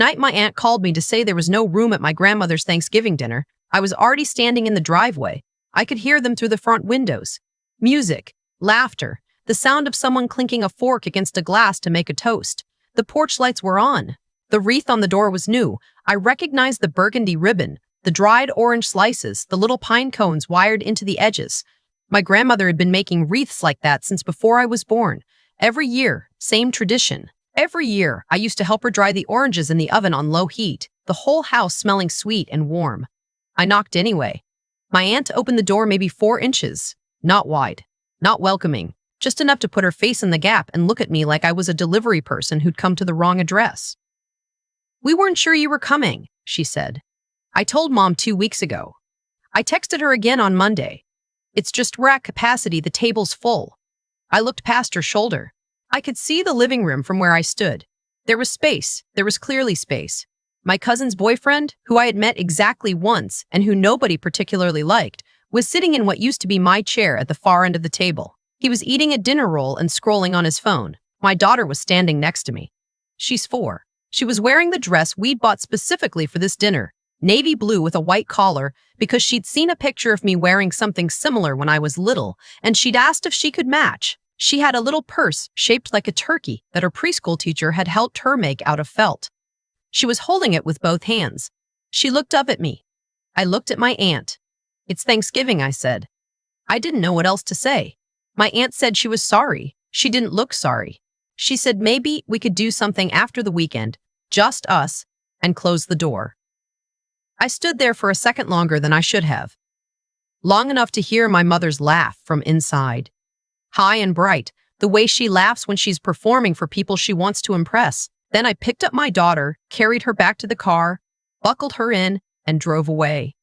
Night my aunt called me to say there was no room at my grandmother's Thanksgiving dinner. I was already standing in the driveway. I could hear them through the front windows. Music, laughter, the sound of someone clinking a fork against a glass to make a toast. The porch lights were on. The wreath on the door was new. I recognized the burgundy ribbon, the dried orange slices, the little pine cones wired into the edges. My grandmother had been making wreaths like that since before I was born. Every year, same tradition. Every year, I used to help her dry the oranges in the oven on low heat, the whole house smelling sweet and warm. I knocked anyway. My aunt opened the door maybe 4 inches. Not wide, not welcoming, just enough to put her face in the gap and look at me like I was a delivery person who'd come to the wrong address. "We weren't sure you were coming," she said. "I told Mom 2 weeks ago. I texted her again on Monday. It's just we're at capacity, the table's full." I looked past her shoulder. I could see the living room from where I stood. There was space. There was clearly space. My cousin's boyfriend, who I had met exactly once and who nobody particularly liked, was sitting in what used to be my chair at the far end of the table. He was eating a dinner roll and scrolling on his phone. My daughter was standing next to me. She's 4. She was wearing the dress we'd bought specifically for this dinner, navy blue with a white collar, because she'd seen a picture of me wearing something similar when I was little, and she'd asked if she could match. She had a little purse shaped like a turkey that her preschool teacher had helped her make out of felt. She was holding it with both hands. She looked up at me. I looked at my aunt. "It's Thanksgiving," I said. I didn't know what else to say. My aunt said she was sorry. She didn't look sorry. She said maybe we could do something after the weekend, just us, and close the door. I stood there for a second longer than I should have. Long enough to hear my mother's laugh from inside. High and bright, the way she laughs when she's performing for people she wants to impress. Then I picked up my daughter, carried her back to the car, buckled her in, and drove away.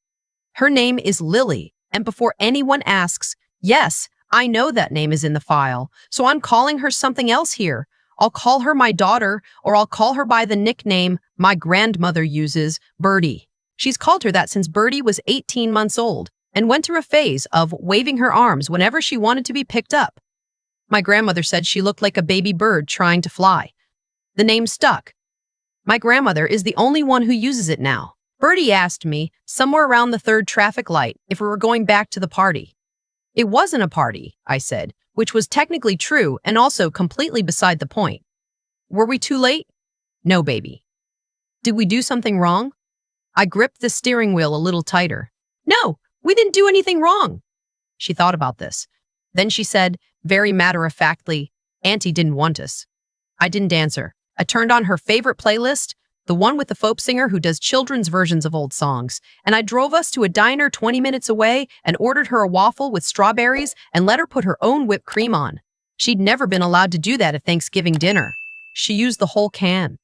Her name is Lily, and before anyone asks, yes, I know that name is in the file, so I'm calling her something else here. I'll call her my daughter, or I'll call her by the nickname my grandmother uses, Birdie. She's called her that since Birdie was 18 months old, and went through a phase of waving her arms whenever she wanted to be picked up. My grandmother said she looked like a baby bird trying to fly. The name stuck. My grandmother is the only one who uses it now. Birdie asked me, somewhere around the 3rd traffic light, if we were going back to the party. It wasn't a party, I said, which was technically true and also completely beside the point. Were we too late? No, baby. Did we do something wrong? I gripped the steering wheel a little tighter. No, we didn't do anything wrong. She thought about this. Then she said, very matter-of-factly, Auntie didn't want us. I didn't answer. I turned on her favorite playlist, the one with the folk singer who does children's versions of old songs, and I drove us to a diner 20 minutes away and ordered her a waffle with strawberries and let her put her own whipped cream on. She'd never been allowed to do that at Thanksgiving dinner. She used the whole can.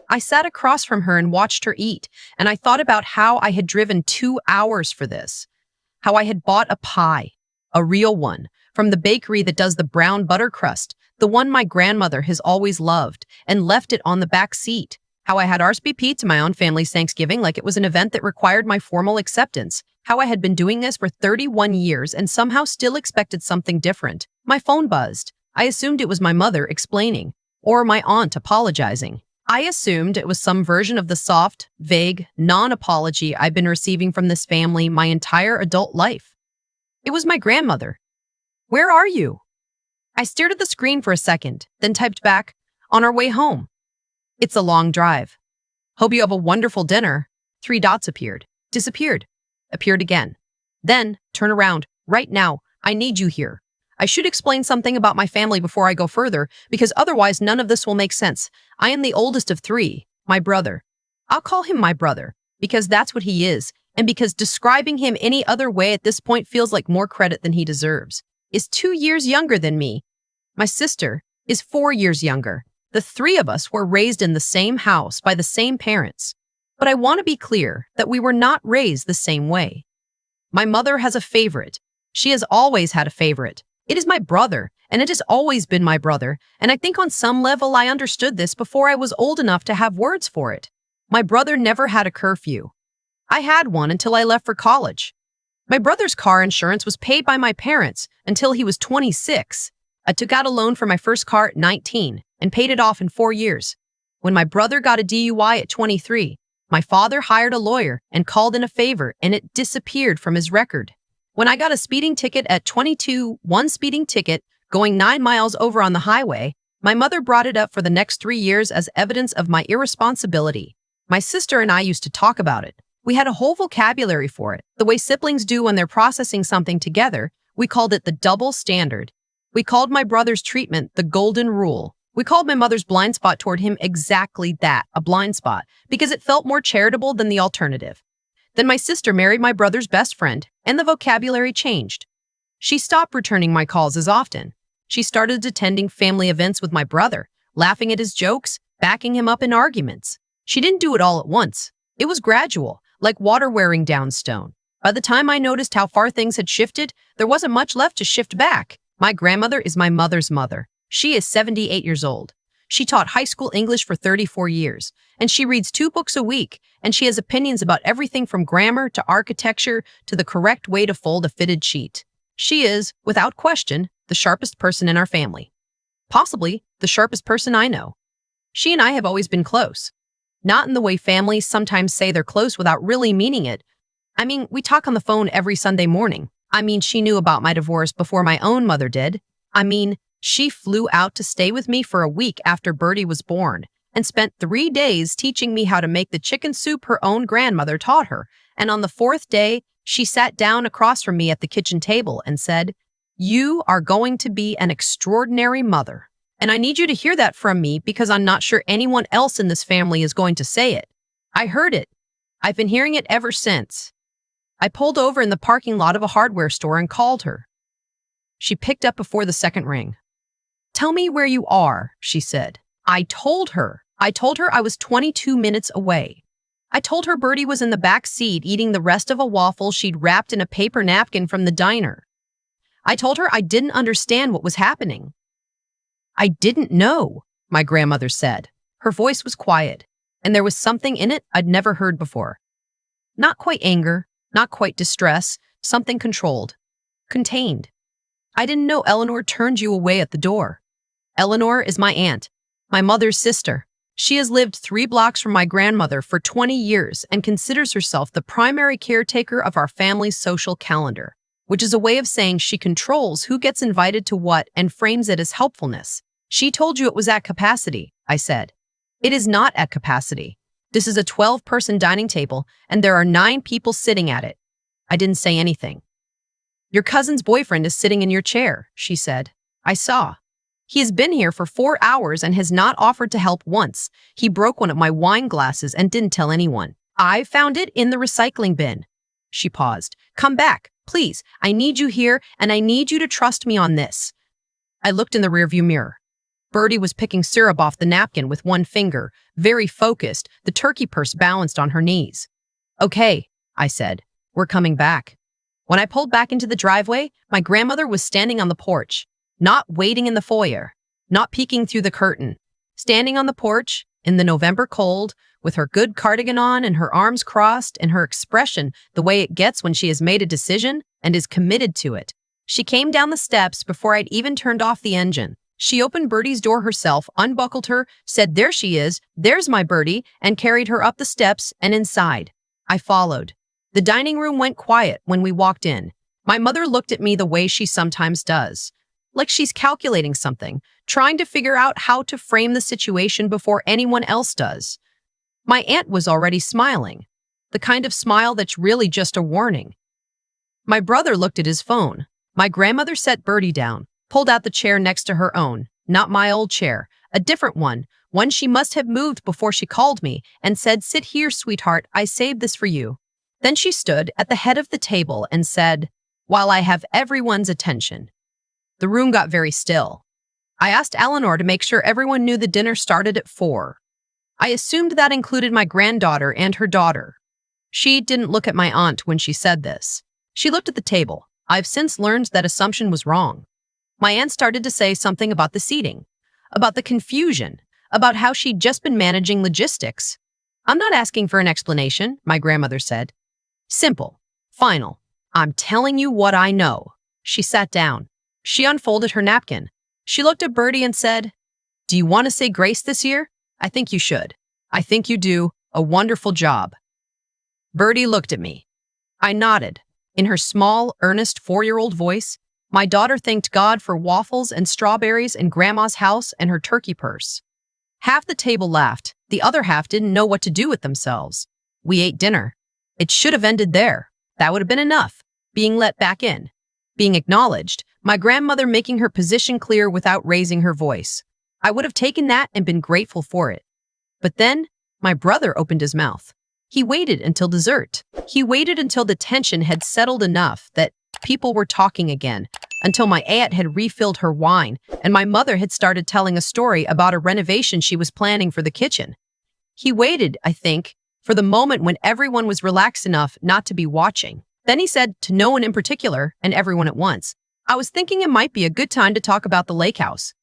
I sat across from her and watched her eat, and I thought about how I had driven 2 hours for this. How I had bought a pie, a real one, from the bakery that does the brown butter crust, the one my grandmother has always loved, and left it on the back seat. How I had RSVP'd to my own family's Thanksgiving like it was an event that required my formal acceptance. How I had been doing this for 31 years and somehow still expected something different. My phone buzzed. I assumed it was my mother explaining, or my aunt apologizing. I assumed it was some version of the soft, vague, non-apology I've been receiving from this family my entire adult life. It was my grandmother. "Where are you?" I stared at the screen for a second, then typed back, "On our way home." "It's a long drive. Hope you have a wonderful dinner." 3 dots appeared, disappeared, appeared again. Then, turn around, right now, I need you here. I should explain something about my family before I go further, because otherwise none of this will make sense. I am the oldest of 3, my brother. I'll call him my brother, because that's what he is, and because describing him any other way at this point feels like more credit than he deserves. Is 2 years younger than me. My sister is 4 years younger. The 3 of us were raised in the same house by the same parents. But I want to be clear that we were not raised the same way. My mother has a favorite. She has always had a favorite. It is my brother, and it has always been my brother, and I think on some level I understood this before I was old enough to have words for it. My brother never had a curfew. I had one until I left for college. My brother's car insurance was paid by my parents until he was 26. I took out a loan for my first car at 19 and paid it off in 4 years. When my brother got a DUI at 23, my father hired a lawyer and called in a favor, and it disappeared from his record. When I got a speeding ticket at 22, one speeding ticket going 9 miles over on the highway, my mother brought it up for the next 3 years as evidence of my irresponsibility. My sister and I used to talk about it. We had a whole vocabulary for it. The way siblings do when they're processing something together, we called it the double standard. We called my brother's treatment the golden rule. We called my mother's blind spot toward him exactly that, a blind spot, because it felt more charitable than the alternative. Then my sister married my brother's best friend, and the vocabulary changed. She stopped returning my calls as often. She started attending family events with my brother, laughing at his jokes, backing him up in arguments. She didn't do it all at once. It was gradual, like water wearing down stone. By the time I noticed how far things had shifted, there wasn't much left to shift back. My grandmother is my mother's mother. She is 78 years old. She taught high school English for 34 years, and she reads 2 books a week, and she has opinions about everything from grammar to architecture to the correct way to fold a fitted sheet. She is, without question, the sharpest person in our family. Possibly the sharpest person I know. She and I have always been close. Not in the way families sometimes say they're close without really meaning it. I mean, we talk on the phone every Sunday morning. I mean, she knew about my divorce before my own mother did. I mean, she flew out to stay with me for a week after Bertie was born and spent 3 days teaching me how to make the chicken soup her own grandmother taught her. And on the 4th day, she sat down across from me at the kitchen table and said, "You are going to be an extraordinary mother. And I need you to hear that from me because I'm not sure anyone else in this family is going to say it." I heard it. I've been hearing it ever since. I pulled over in the parking lot of a hardware store and called her. She picked up before the second ring. "Tell me where you are," she said. I told her I was 22 minutes away. I told her Bertie was in the back seat eating the rest of a waffle she'd wrapped in a paper napkin from the diner. I told her I didn't understand what was happening. "I didn't know," my grandmother said. Her voice was quiet, and there was something in it I'd never heard before. Not quite anger, not quite distress, something controlled, contained. "I didn't know Eleanor turned you away at the door." Eleanor is my aunt, my mother's sister. She has lived 3 blocks from my grandmother for 20 years and considers herself the primary caretaker of our family's social calendar, which is a way of saying she controls who gets invited to what and frames it as helpfulness. "She told you it was at capacity," I said. "It is not at capacity. This is a 12-person dining table, and there are 9 people sitting at it." I didn't say anything. "Your cousin's boyfriend is sitting in your chair," she said. I saw. "He has been here for 4 hours and has not offered to help once. He broke one of my wine glasses and didn't tell anyone. I found it in the recycling bin." She paused. "Come back, please. I need you here, and I need you to trust me on this." I looked in the rearview mirror. Bertie was picking syrup off the napkin with one finger, very focused, the turkey purse balanced on her knees. "Okay," I said. "We're coming back." When I pulled back into the driveway, my grandmother was standing on the porch, not waiting in the foyer, not peeking through the curtain. Standing on the porch, in the November cold, with her good cardigan on and her arms crossed and her expression the way it gets when she has made a decision and is committed to it. She came down the steps before I'd even turned off the engine. She opened Bertie's door herself, unbuckled her, said, "There she is, there's my Bertie," and carried her up the steps and inside. I followed. The dining room went quiet when we walked in. My mother looked at me the way she sometimes does, like she's calculating something, trying to figure out how to frame the situation before anyone else does. My aunt was already smiling, the kind of smile that's really just a warning. My brother looked at his phone. My grandmother set Bertie down, pulled out the chair next to her own, not my old chair, a different one she must have moved before she called me, and said, "Sit here, sweetheart, I saved this for you." Then she stood at the head of the table and said, "While I have everyone's attention." The room got very still. I asked Eleanor to make sure everyone knew the dinner started at 4. I assumed that included my granddaughter and her daughter. She didn't look at my aunt when she said this. She looked at the table. I've since learned that assumption was wrong. My aunt started to say something about the seating, about the confusion, about how she'd just been managing logistics. "I'm not asking for an explanation," my grandmother said. "Simple. Final. I'm telling you what I know." She sat down. She unfolded her napkin. She looked at Bertie and said, "Do you want to say grace this year?" I think you should. I think you do a wonderful job. Bertie looked at me. I nodded. In her small, earnest 4-year-old voice, my daughter thanked God for waffles and strawberries in Grandma's house and her turkey purse. Half the table laughed. The other half didn't know what to do with themselves. We ate dinner. It should have ended there. That would have been enough. Being let back in. Being acknowledged. My grandmother making her position clear without raising her voice. I would have taken that and been grateful for it. But then, my brother opened his mouth. He waited until dessert. He waited until the tension had settled enough that people were talking again, until my aunt had refilled her wine and my mother had started telling a story about a renovation she was planning for the kitchen. He waited, I think, for the moment when everyone was relaxed enough not to be watching. Then he said to no one in particular and everyone at once, I was thinking it might be a good time to talk about the lake house.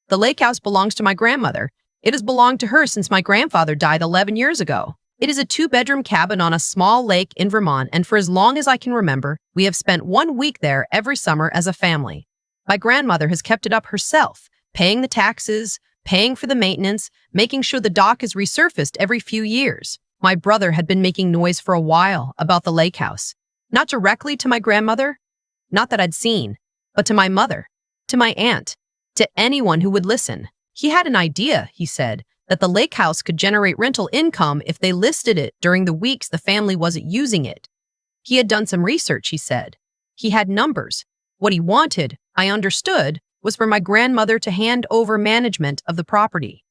The lake house belongs to my grandmother. It has belonged to her since my grandfather died 11 years ago. It is a 2-bedroom cabin on a small lake in Vermont, and for as long as I can remember, we have spent 1 week there every summer as a family. My grandmother has kept it up herself, paying the taxes, paying for the maintenance, making sure the dock is resurfaced every few years. My brother had been making noise for a while about the lake house. Not directly to my grandmother, not that I'd seen, but to my mother, to my aunt, to anyone who would listen. He had an idea, he said, that the lake house could generate rental income if they listed it during the weeks the family wasn't using it. He had done some research, he said. He had numbers. What he wanted, I understood, was for my grandmother to hand over management of the property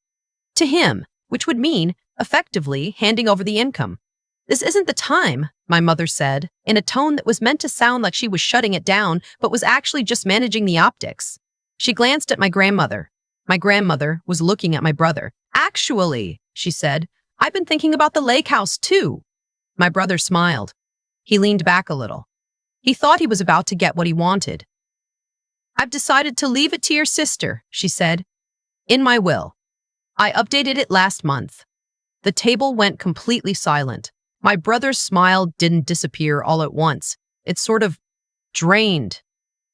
to him, which would mean, effectively, handing over the income. This isn't the time, my mother said, in a tone that was meant to sound like she was shutting it down, but was actually just managing the optics. She glanced at my grandmother. My grandmother was looking at my brother. Actually, she said, I've been thinking about the lake house too. My brother smiled. He leaned back a little. He thought he was about to get what he wanted. I've decided to leave it to your sister, she said. In my will. I updated it last month. The table went completely silent. My brother's smile didn't disappear all at once. It sort of drained.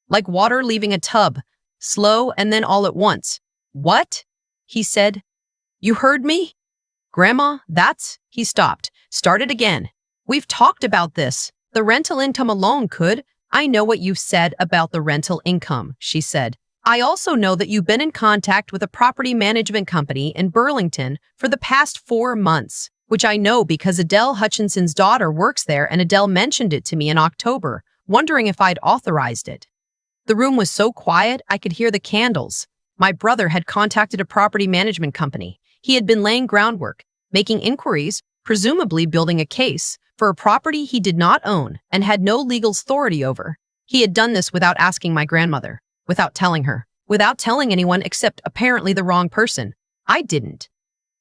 Like water leaving a tub. Slow and then all at once. What? He said. You heard me? Grandma, he stopped. Started again. We've talked about this. The rental income alone could. I know what you've said about the rental income, she said. I also know that you've been in contact with a property management company in Burlington for the past 4 months, which I know because Adele Hutchinson's daughter works there and Adele mentioned it to me in October, wondering if I'd authorized it. The room was so quiet I could hear the candles. My brother had contacted a property management company. He had been laying groundwork, making inquiries, presumably building a case, for a property he did not own and had no legal authority over. He had done this without asking my grandmother, without telling her, without telling anyone except apparently the wrong person. I didn't.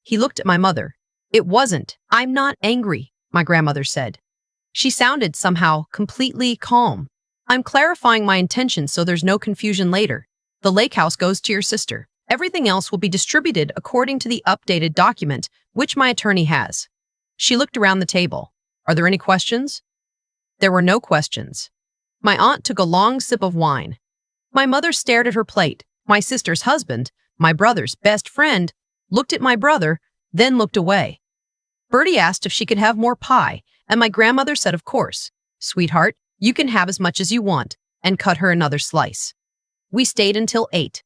He looked at my mother. It wasn't. I'm not angry, my grandmother said. She sounded somehow completely calm. I'm clarifying my intentions so there's no confusion later. The lake house goes to your sister. Everything else will be distributed according to the updated document, which my attorney has. She looked around the table. Are there any questions? There were no questions. My aunt took a long sip of wine. My mother stared at her plate. My sister's husband, my brother's best friend, looked at my brother, then looked away. Bertie asked if she could have more pie, and my grandmother said, of course. Sweetheart, you can have as much as you want, and cut her another slice. We stayed until 8.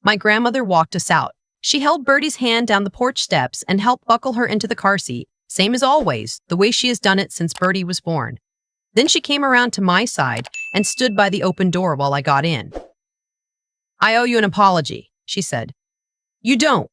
My grandmother walked us out. She held Bertie's hand down the porch steps and helped buckle her into the car seat, same as always, the way she has done it since Bertie was born. Then she came around to my side and stood by the open door while I got in. I owe you an apology, she said. You don't.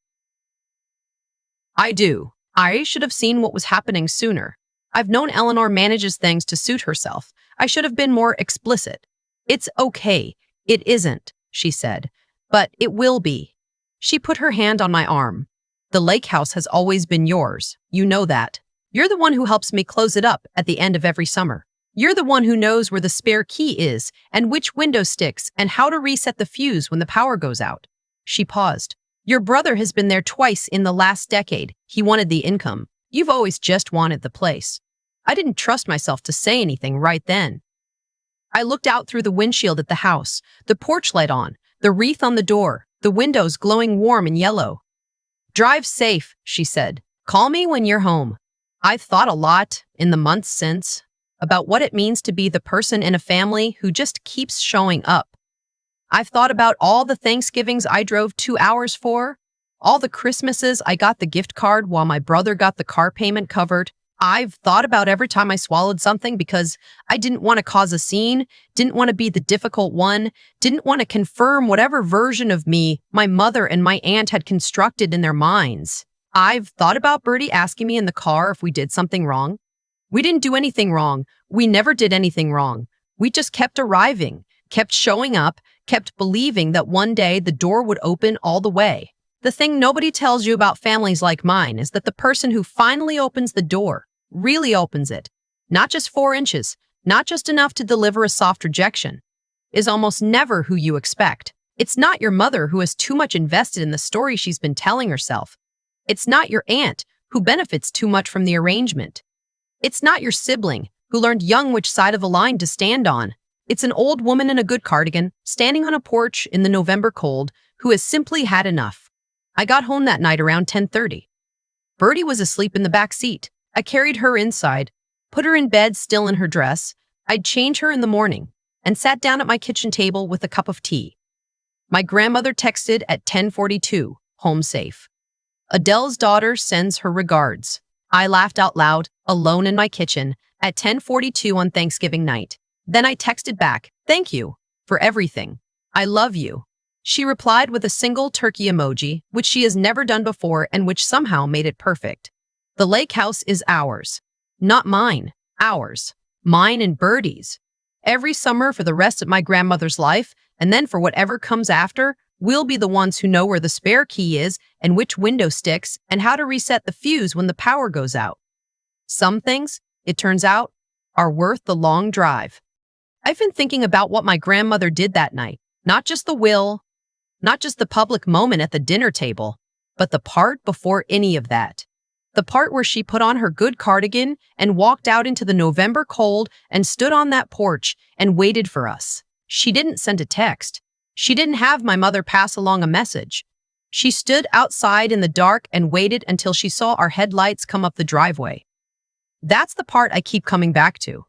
I do. I should have seen what was happening sooner. I've known Eleanor manages things to suit herself. I should have been more explicit. It's okay. It isn't, she said. But it will be. She put her hand on my arm. The lake house has always been yours. You know that. You're the one who helps me close it up at the end of every summer. You're the one who knows where the spare key is and which window sticks and how to reset the fuse when the power goes out. She paused. Your brother has been there twice in the last decade. He wanted the income. You've always just wanted the place. I didn't trust myself to say anything right then. I looked out through the windshield at the house, the porch light on, the wreath on the door, the windows glowing warm and yellow. Drive safe, she said. Call me when you're home. I've thought a lot in the months since about what it means to be the person in a family who just keeps showing up. I've thought about all the Thanksgivings I drove 2 hours for, all the Christmases I got the gift card while my brother got the car payment covered. I've thought about every time I swallowed something because I didn't want to cause a scene, didn't want to be the difficult one, didn't want to confirm whatever version of me my mother and my aunt had constructed in their minds. I've thought about Bertie asking me in the car if we did something wrong. We didn't do anything wrong. We never did anything wrong. We just kept arriving, kept showing up, kept believing that one day the door would open all the way. The thing nobody tells you about families like mine is that the person who finally opens the door really opens it. Not just 4 inches, not just enough to deliver a soft rejection, is almost never who you expect. It's not your mother who has too much invested in the story she's been telling herself. It's not your aunt who benefits too much from the arrangement. It's not your sibling who learned young which side of the line to stand on. It's an old woman in a good cardigan, standing on a porch in the November cold, who has simply had enough. I got home that night around 10:30. Bertie was asleep in the back seat. I carried her inside, put her in bed still in her dress. I'd change her in the morning, and sat down at my kitchen table with a cup of tea. My grandmother texted at 10:42, home safe. Adele's daughter sends her regards. I laughed out loud, alone in my kitchen, at 10:42 on Thanksgiving night. Then I texted back, thank you for everything. I love you. She replied with a single turkey emoji, which she has never done before and which somehow made it perfect. The lake house is ours. Not mine, ours. Mine and Bertie's. Every summer for the rest of my grandmother's life, and then for whatever comes after, we'll be the ones who know where the spare key is and which window sticks and how to reset the fuse when the power goes out. Some things, it turns out, are worth the long drive. I've been thinking about what my grandmother did that night. Not just the will, not just the public moment at the dinner table, but the part before any of that. The part where she put on her good cardigan and walked out into the November cold and stood on that porch and waited for us. She didn't send a text. She didn't have my mother pass along a message. She stood outside in the dark and waited until she saw our headlights come up the driveway. That's the part I keep coming back to.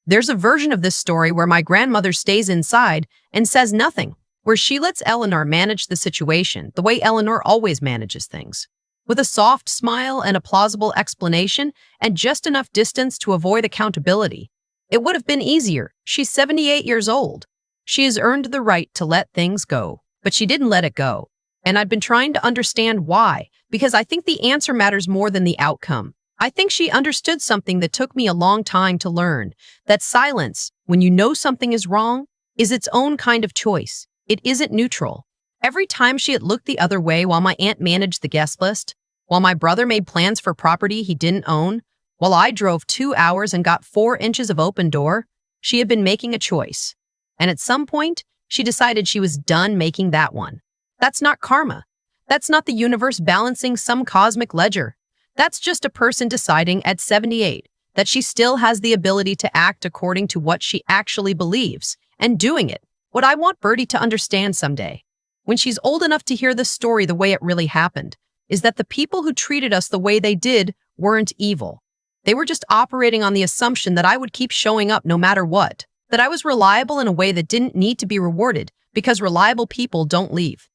There's a version of this story where my grandmother stays inside and says nothing, where she lets Eleanor manage the situation the way Eleanor always manages things, with a soft smile and a plausible explanation and just enough distance to avoid accountability. It would have been easier. She's 78 years old. She has earned the right to let things go, but she didn't let it go. And I've been trying to understand why, because I think the answer matters more than the outcome. I think she understood something that took me a long time to learn, that silence, when you know something is wrong, is its own kind of choice. It isn't neutral. Every time she had looked the other way while my aunt managed the guest list, while my brother made plans for property he didn't own, while I drove 2 hours and got 4 inches of open door, she had been making a choice. And at some point, she decided she was done making that one. That's not karma. That's not the universe balancing some cosmic ledger. That's just a person deciding at 78 that she still has the ability to act according to what she actually believes, and doing it. What I want Bertie to understand someday, when she's old enough to hear the story the way it really happened, is that the people who treated us the way they did weren't evil. They were just operating on the assumption that I would keep showing up no matter what, that I was reliable in a way that didn't need to be rewarded because reliable people don't leave.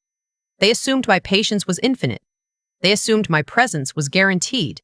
They assumed my patience was infinite. They assumed my presence was guaranteed.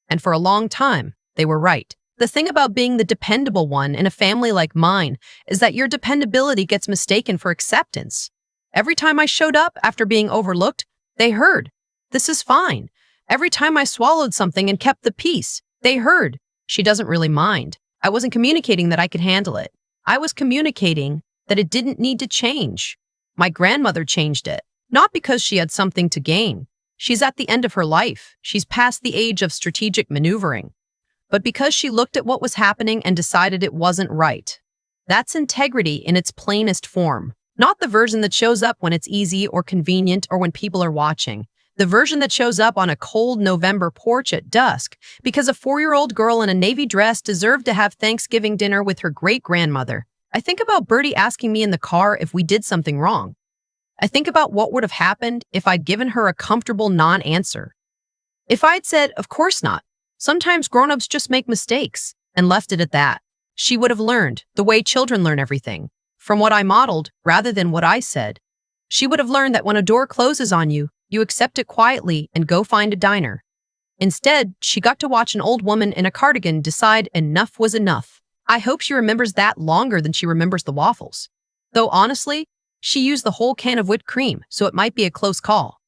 And for a long time, they were right. The thing about being the dependable one in a family like mine is that your dependability gets mistaken for acceptance. Every time I showed up after being overlooked, they heard, "This is fine." Every time I swallowed something and kept the peace, they heard, "She doesn't really mind." I wasn't communicating that I could handle it. I was communicating that it didn't need to change. My grandmother changed it, not because she had something to gain. She's at the end of her life. She's past the age of strategic maneuvering. But because she looked at what was happening and decided it wasn't right. That's integrity in its plainest form. Not the version that shows up when it's easy or convenient or when people are watching. The version that shows up on a cold November porch at dusk because a 4-year-old girl in a navy dress deserved to have Thanksgiving dinner with her great-grandmother. I think about Bertie asking me in the car if we did something wrong. I think about what would have happened if I'd given her a comfortable non-answer. If I'd said, of course not, sometimes grown-ups just make mistakes, and left it at that, she would have learned the way children learn everything, from what I modeled rather than what I said. She would have learned that when a door closes on you, you accept it quietly and go find a diner. Instead, she got to watch an old woman in a cardigan decide enough was enough. I hope she remembers that longer than she remembers the waffles. Though honestly, she used the whole can of whipped cream, so it might be a close call.